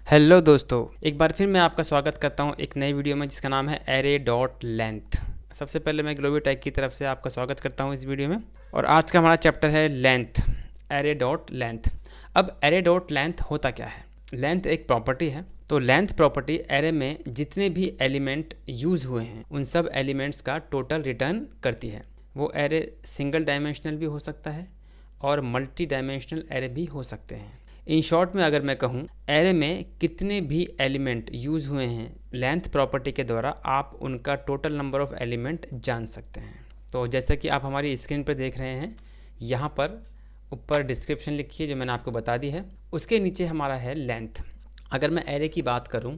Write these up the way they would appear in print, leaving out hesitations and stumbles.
Hello दोस्तों, एक बार फिर मैं आपका स्वागत करता हूं एक नई वीडियो में जिसका नाम है एरे डॉट लेंथ। सबसे पहले मैं ग्लोबल टेक की तरफ से आपका स्वागत करता हूं इस वीडियो में। और आज का हमारा चैप्टर है लेंथ, एरे डॉट लेंथ। अब एरे डॉट लेंथ होता क्या है? लेंथ एक प्रॉपर्टी है। तो लेंथ प्रॉपर्टी एरे में जितने भी एलिमेंट यूज़ हुए हैं उन सब एलिमेंट्स का टोटल रिटर्न करती है। वो एरे सिंगल डायमेंशनल भी हो सकता है और मल्टी डायमेंशनल एरे भी हो सकते हैं। इन शॉर्ट में अगर मैं कहूँ, एरे में कितने भी एलिमेंट यूज़ हुए हैं लेंथ प्रॉपर्टी के द्वारा आप उनका टोटल नंबर ऑफ़ एलिमेंट जान सकते हैं। तो जैसा कि आप हमारी स्क्रीन पर देख रहे हैं, यहाँ पर ऊपर डिस्क्रिप्शन लिखी है जो मैंने आपको बता दी है, उसके नीचे हमारा है लेंथ। अगर मैं एरे की बात करूँ,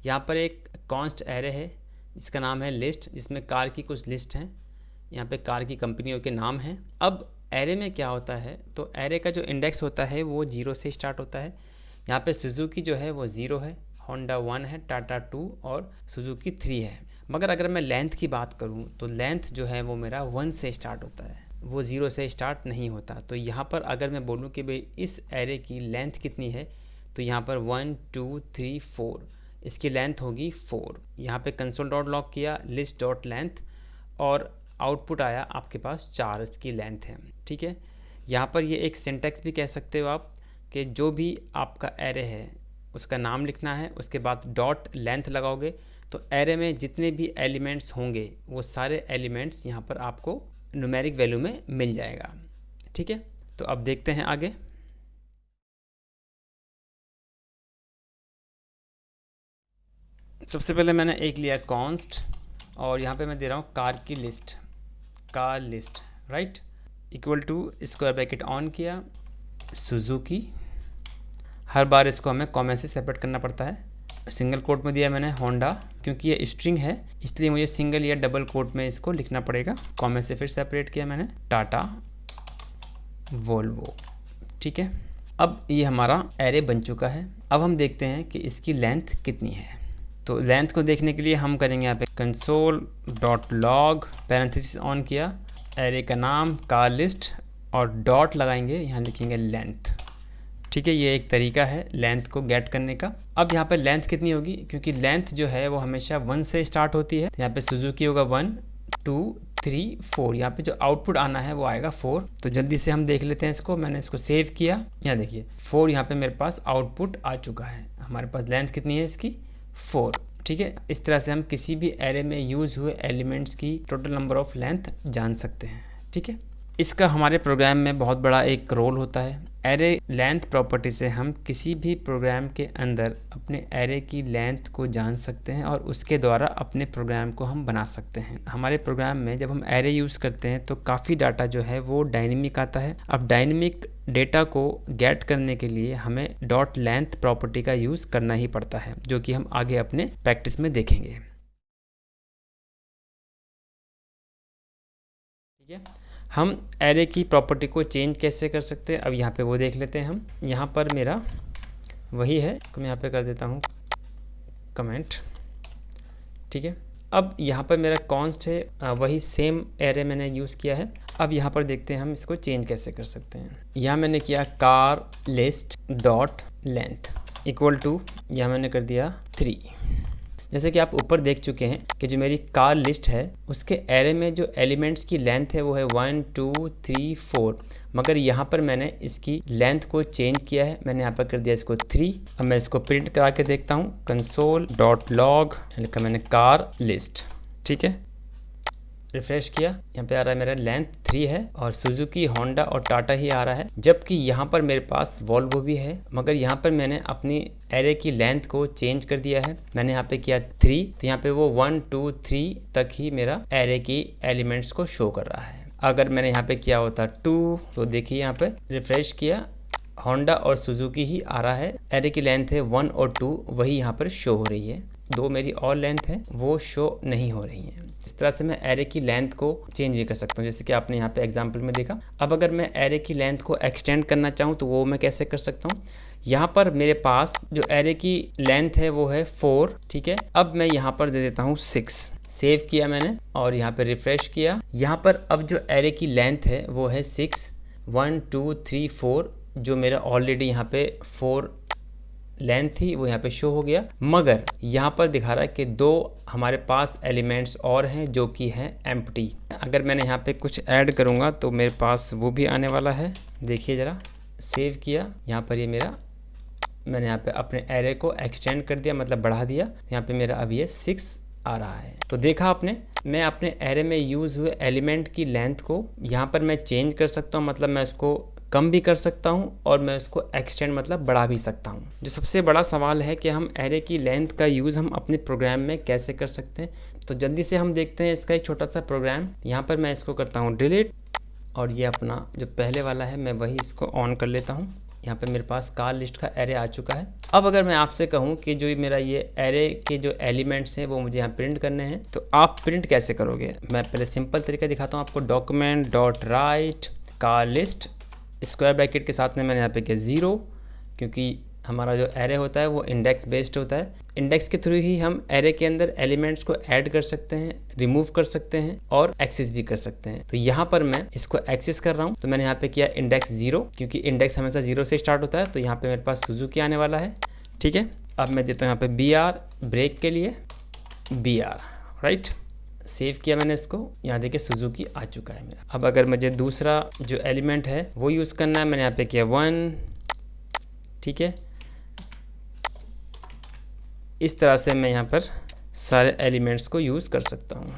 यहाँ पर एक कॉन्स्ट एरे है जिसका नाम है लिस्ट, जिसमें कार की कुछ लिस्ट हैं। यहाँ पे कार की कंपनियों के नाम हैं। अब एरे में क्या होता है, तो एरे का जो इंडेक्स होता है वो 0 से स्टार्ट होता है। यहाँ पे सुजुकी जो है वो 0 है, होंडा 1 है, टाटा 2 और सुजुकी 3 है। मगर अगर मैं लेंथ की बात करूँ तो लेंथ जो है वो मेरा 1 से स्टार्ट होता है, वो 0 से स्टार्ट नहीं होता। तो यहाँ पर अगर मैं बोलूँ कि भाई इस एरे की लेंथ कितनी है, तो यहाँ पर 1 2 3 4 इसकी लेंथ होगी 4। यहाँ पे कंसोल डॉट लॉग किया लिस्ट डॉट लेंथ और आउटपुट आया आपके पास 4 इसकी लेंथ है। ठीक है, यहाँ पर ये एक सिंटैक्स भी कह सकते हो आप कि जो भी आपका एरे है उसका नाम लिखना है, उसके बाद डॉट लेंथ लगाओगे तो एरे में जितने भी एलिमेंट्स होंगे वो सारे एलिमेंट्स यहाँ पर आपको न्यूमेरिक वैल्यू में मिल जाएगा। ठीक है, तो अब देखते हैं आगे। सबसे पहले मैंने एक लिया कॉन्स्ट और यहाँ पे मैं दे रहा हूँ कार की list, car list right, equal to square bracket on किया सुजुकी। हर बार इसको हमें कॉमा से सेपरेट करना पड़ता है। सिंगल कोट में दिया मैंने होंडा, क्योंकि ये स्ट्रिंग है इसलिए मुझे सिंगल या डबल कोट में इसको लिखना पड़ेगा। कॉमा से फिर सेपरेट किया मैंने टाटा वोल्वो। ठीक है, अब ये हमारा एरे बन चुका है। अब हम देखते हैं कि इसकी लेंथ कितनी है। तो लेंथ को देखने के लिए हम करेंगे यहाँ पे console dot log, parenthesis on किया, एरे का नाम कार लिस्ट और डॉट लगाएंगे, यहाँ लिखेंगे लेंथ। ठीक है, ये एक तरीका है लेंथ को गेट करने का। अब यहाँ पे लेंथ कितनी होगी, क्योंकि लेंथ जो है वो हमेशा 1 से स्टार्ट होती है। तो यहाँ पे सुजुकी होगा 1 2 3 4, यहाँ पे जो आउटपुट आना है वो आएगा 4। तो जल्दी से हम देख लेते हैं इसको। मैंने इसको सेव किया, यहाँ देखिए 4 यहाँ पे मेरे पास आउटपुट आ चुका है। हमारे पास लेंथ कितनी है इसकी 4। ठीक है, इस तरह से हम किसी भी एरे में यूज़ हुए एलिमेंट्स की टोटल नंबर ऑफ़ लेंथ जान सकते हैं। ठीक है, इसका हमारे प्रोग्राम में बहुत बड़ा एक रोल होता है। एरे लेंथ प्रॉपर्टी से हम किसी भी प्रोग्राम के अंदर अपने एरे की लेंथ को जान सकते हैं और उसके द्वारा अपने प्रोग्राम को हम बना सकते हैं। हमारे प्रोग्राम में जब हम एरे यूज़ करते हैं तो काफ़ी डाटा जो है वो डायनेमिक आता है। अब डायनेमिक डेटा को गेट करने के लिए हमें डॉट लेंथ प्रॉपर्टी का यूज़ करना ही पड़ता है, जो कि हम आगे अपने प्रैक्टिस में देखेंगे। ठीक है, हम एरे की प्रॉपर्टी को चेंज कैसे कर सकते हैं अब यहाँ पे वो देख लेते हैं हम। यहाँ पर मेरा वही है, इसको मैं यहाँ पे कर देता हूँ कमेंट। ठीक है, अब यहाँ पर मेरा कॉन्स्ट है, वही सेम एरे मैंने यूज़ किया है। अब यहाँ पर देखते हैं हम इसको चेंज कैसे कर सकते हैं। यहाँ मैंने किया car list dot length equal to, यहाँ मैंने कर दिया 3। जैसे कि आप ऊपर देख चुके हैं कि जो मेरी कार लिस्ट है उसके एरे में जो एलिमेंट्स की लेंथ है वो है 1 2 3 4, मगर यहाँ पर मैंने इसकी लेंथ को चेंज किया है। मैंने यहाँ पर कर दिया इसको 3। अब मैं इसको प्रिंट करा के देखता हूँ, कंसोल डॉट लॉग लिखा मैंने कार लिस्ट। ठीक है, रिफ्रेश किया, यहाँ पे आ रहा है मेरा लेंथ 3 है और सुजुकी होंडा और टाटा ही आ रहा है, जबकि यहाँ पर मेरे पास वॉल्वो भी है। मगर यहाँ पर मैंने अपनी एरे की लेंथ को चेंज कर दिया है। मैंने यहाँ पे किया 3, तो यहाँ पे वो 1 2 3 तक ही मेरा एरे की एलिमेंट्स को शो कर रहा है। अगर मैंने यहाँ पे किया होता 2, तो देखिए यहाँ पे रिफ्रेश किया, होंडा और सुजुकी ही आ रहा है। एरे की लेंथ है 1 और 2, वही यहाँ पर शो हो रही है। 2 मेरी और लेंथ है वो शो नहीं हो रही है। इस तरह से मैं एरे की लेंथ को चेंज भी कर सकता हूँ, जैसे कि आपने यहाँ पे एग्जांपल में देखा। अब अगर मैं एरे की लेंथ को एक्सटेंड करना चाहूँ तो वो मैं कैसे कर सकता हूँ। यहाँ पर मेरे पास जो एरे की लेंथ है वो है 4। ठीक है, अब मैं यहाँ पर दे देता हूँ 6। सेव किया मैंने और यहाँ पर रिफ्रेश किया। यहाँ पर अब जो एरे की लेंथ है वो है 6 1 2 3 4, जो मेरा ऑलरेडी यहाँ पे 4 लेंथ थी वो यहाँ पे शो हो गया, मगर यहाँ पर दिखा रहा है कि 2 हमारे पास एलिमेंट्स और हैं जो कि हैं एम्प्टी। अगर मैंने यहाँ पे कुछ ऐड करूँगा तो मेरे पास वो भी आने वाला है। देखिए ज़रा, सेव किया, यहाँ पर ये मेरा, मैंने यहाँ पे अपने एरे को एक्सटेंड कर दिया, मतलब बढ़ा दिया। यहाँ पे मेरा अब ये 6 आ रहा है। तो देखा आपने, मैं अपने एरे में यूज़ हुए एलिमेंट की लेंथ को यहाँ पर मैं चेंज कर सकता हूँ, मतलब मैं उसको कम भी कर सकता हूँ और मैं उसको एक्सटेंड मतलब बढ़ा भी सकता हूँ। जो सबसे बड़ा सवाल है कि हम एरे की लेंथ का यूज़ हम अपने प्रोग्राम में कैसे कर सकते हैं, तो जल्दी से हम देखते हैं इसका एक छोटा सा प्रोग्राम। यहाँ पर मैं इसको करता हूँ डिलीट, और ये अपना जो पहले वाला है मैं वही इसको ऑन कर लेता हूँ। यहाँ पे मेरे पास कार लिस्ट का एरे आ चुका है। अब अगर मैं आपसे कहूँ कि जो मेरा ये एरे के जो एलिमेंट्स हैं वो मुझे यहाँ प्रिंट करने हैं, तो आप प्रिंट कैसे करोगे? मैं पहले सिंपल तरीका दिखाता हूँ आपको। Document dot right car list, square bracket के साथ में मैंने यहाँ पे किया 0, क्योंकि हमारा जो एरे होता है वो इंडेक्स बेस्ड होता है। इंडेक्स के थ्रू ही हम एरे के अंदर एलिमेंट्स को ऐड कर सकते हैं, रिमूव कर सकते हैं और एक्सेस भी कर सकते हैं। तो यहाँ पर मैं इसको एक्सेस कर रहा हूँ, तो मैंने यहाँ पे किया इंडेक्स 0, क्योंकि इंडेक्स हमेशा 0 से स्टार्ट होता है। तो यहाँ पे मेरे पास सुजुकी आने वाला है, ठीक है। अब मैं देता हूँ यहाँ पे BR, ब्रेक के लिए BR, राइट। सेव किया मैंने इसको, यहाँ देखिए सुजुकी आ चुका है मेरा। अब अगर मुझे दूसरा जो एलिमेंट है वो यूज़ करना है, मैंने यहाँ पे किया 1, ठीक है। इस तरह से मैं यहाँ पर सारे एलिमेंट्स को यूज़ कर सकता हूँ,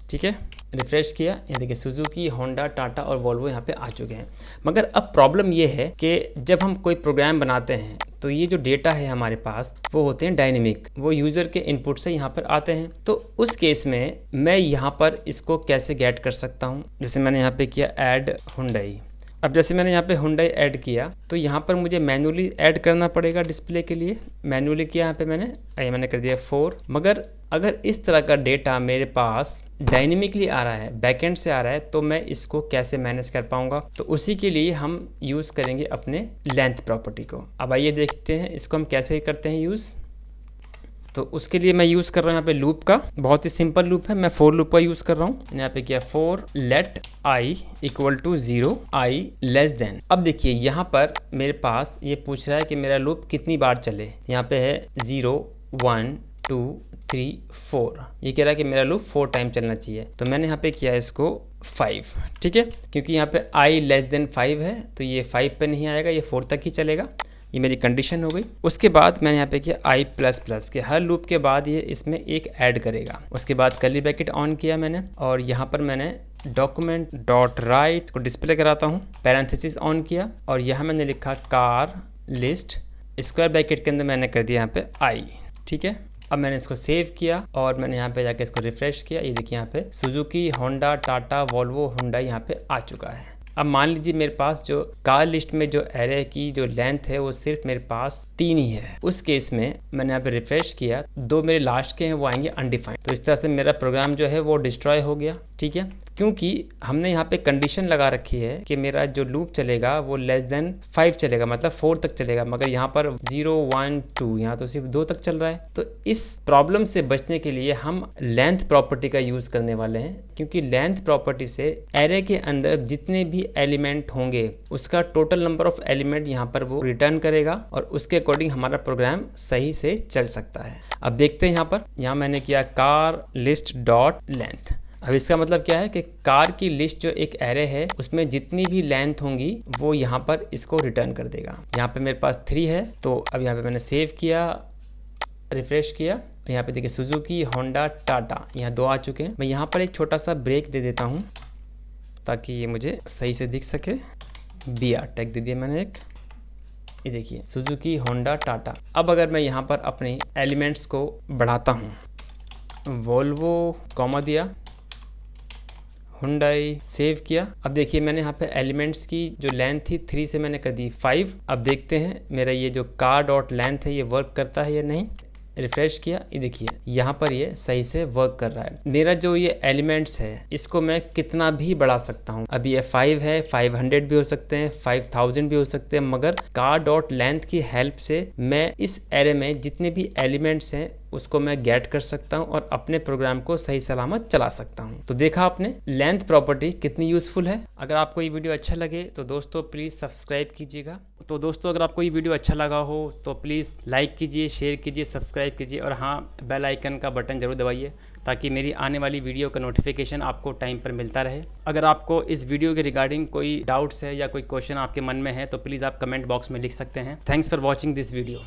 ठीक है। रिफ्रेश किया, ये देखिए सुजुकी, होंडा, टाटा और वोल्वो यहाँ पे आ चुके हैं। मगर अब प्रॉब्लम ये है कि जब हम कोई प्रोग्राम बनाते हैं तो ये जो डेटा है हमारे पास वो होते हैं डायनेमिक, वो यूज़र के इनपुट से यहाँ पर आते हैं। तो उस केस में मैं यहाँ पर इसको कैसे गेट कर सकता हूँ? जैसे मैंने यहाँ पे किया ऐड हुंडई। अब जैसे मैंने यहाँ पे हुंडई ऐड किया तो यहाँ पर मुझे मैनुअली ऐड करना पड़ेगा डिस्प्ले के लिए। मैनुअली किया यहाँ पे मैंने कर दिया 4। मगर अगर इस तरह का डेटा मेरे पास डायनेमिकली आ रहा है, बैकएंड से आ रहा है, तो मैं इसको कैसे मैनेज कर पाऊंगा? तो उसी के लिए हम यूज़ करेंगे अपने लेंथ प्रॉपर्टी को। अब आइए देखते हैं इसको हम कैसे करते हैं यूज़। तो उसके लिए मैं यूज़ कर रहा हूँ यहाँ पे लूप का, बहुत ही सिंपल लूप है। मैं फॉर लूप का यूज़ कर रहा हूँ। यहाँ पे किया for let i equal to 0, i less than. अब देखिए यहाँ पर मेरे पास ये पूछ रहा है कि मेरा लूप कितनी बार चले। यहाँ पे है 0, 1, 2, 3, 4। ये कह रहा है कि मेरा लूप 4 टाइम चलना चाहिए। तो मैंने यहाँ पे किया इसको 5, ठीक है, क्योंकि यहाँ पे i लेस देन 5 है तो ये 5 पे नहीं आएगा, ये 4 तक ही चलेगा। ये मेरी कंडीशन हो गई। उसके बाद मैंने यहाँ पे किया i प्लस प्लस के हर लूप के बाद ये इसमें एक ऐड करेगा। उसके बाद कर्ली ब्रैकेट ऑन किया मैंने, और यहाँ पर मैंने डॉक्यूमेंट डॉट राइट को डिस्प्ले कराता हूँ, पैरेंथेसिस ऑन किया, और यहाँ मैंने लिखा कार लिस्ट, स्क्वायर ब्रैकेट के अंदर मैंने कर दिया यहाँ पे i, ठीक है। अब मैंने इसको सेव किया और मैंने यहाँ पे जाके इसको रिफ्रेश किया। ये देखिए यहाँ पे Suzuki, Honda, Tata, Volvo, Hyundai यहाँ पे आ चुका है। अब मान लीजिए मेरे पास जो कार लिस्ट में जो एरे की जो लेंथ है वो सिर्फ मेरे पास 3 ही है। उस केस में मैंने यहाँ पे रिफ्रेश किया, 2 मेरे लास्ट के हैं वो आएंगे अनडिफाइंड। तो इस तरह से मेरा प्रोग्राम जो है वो डिस्ट्रॉय हो गया, ठीक है, क्योंकि हमने यहाँ पे कंडीशन लगा रखी है कि मेरा जो लूप चलेगा वो लेस देन 5 चलेगा, मतलब 4 तक चलेगा। मगर यहाँ पर 0, 1, 2, यहाँ तो सिर्फ 2 तक चल रहा है। तो इस प्रॉब्लम से बचने के लिए हम लेंथ प्रॉपर्टी का यूज़ करने वाले हैं, क्योंकि लेंथ प्रॉपर्टी से एरे के अंदर जितने भी एलिमेंट होंगे उसका टोटल नंबर ऑफ एलिमेंट यहाँ पर वो रिटर्न करेगा, और उसके अकॉर्डिंग हमारा प्रोग्राम सही से चल सकता है। अब देखते हैं यहाँ मैंने किया कार लिस्ट डॉट लेंथ। अब इसका मतलब क्या है कि कार की लिस्ट जो एक एरे है उसमें जितनी भी लेंथ होंगी वो यहाँ पर इसको रिटर्न कर देगा। यहाँ पे मेरे पास 3 है, तो अब यहाँ पे मैंने सेव किया, रिफ्रेश किया, यहाँ पे देखिए सुजुकी, होंडा, टाटा, यहाँ 2 आ चुके हैं। मैं यहाँ पर एक छोटा सा ब्रेक दे देता हूँ ताकि ये मुझे सही से दिख सके। BR टैग दे दिया मैंने एक, ये देखिए सुजुकी, होंडा, टाटा। अब अगर मैं यहाँ पर अपने एलिमेंट्स को बढ़ाता हूँ, वोल्वो कॉमा दिया, हुंडई, सेव किया। अब देखिए मैंने यहाँ पे एलिमेंट्स की जो लेंथ थी 3 से मैंने कर दी 5। अब देखते हैं मेरा ये जो कार डॉट लेंथ है ये वर्क करता है या नहीं। रिफ्रेश किया, ये देखिए यहाँ पर ये सही से वर्क कर रहा है। मेरा जो ये एलिमेंट्स है इसको मैं कितना भी बढ़ा सकता हूँ। अभी ये 5 है, 500 भी हो सकते हैं, 5000 भी हो सकते हैं, मगर कार डॉट लेंथ की हेल्प से मैं इस एरे में जितने भी एलिमेंट्स हैं उसको मैं गेट कर सकता हूँ और अपने प्रोग्राम को सही सलामत चला सकता हूँ। तो देखा आपने लेंथ प्रॉपर्टी कितनी यूज़फुल है। अगर आपको ये वीडियो अच्छा लगे तो दोस्तों प्लीज़ सब्सक्राइब कीजिएगा। तो दोस्तों अगर आपको ये वीडियो अच्छा लगा हो तो प्लीज़ लाइक कीजिए, शेयर कीजिए, सब्सक्राइब कीजिए और हाँ, बेल आइकन का बटन ज़रूर दबाइए ताकि मेरी आने वाली वीडियो का नोटिफिकेशन आपको टाइम पर मिलता रहे। अगर आपको इस वीडियो के रिगार्डिंग कोई डाउट्स है या कोई क्वेश्चन आपके मन में है तो प्लीज़ आप कमेंट बॉक्स में लिख सकते हैं। Thanks for watching this video.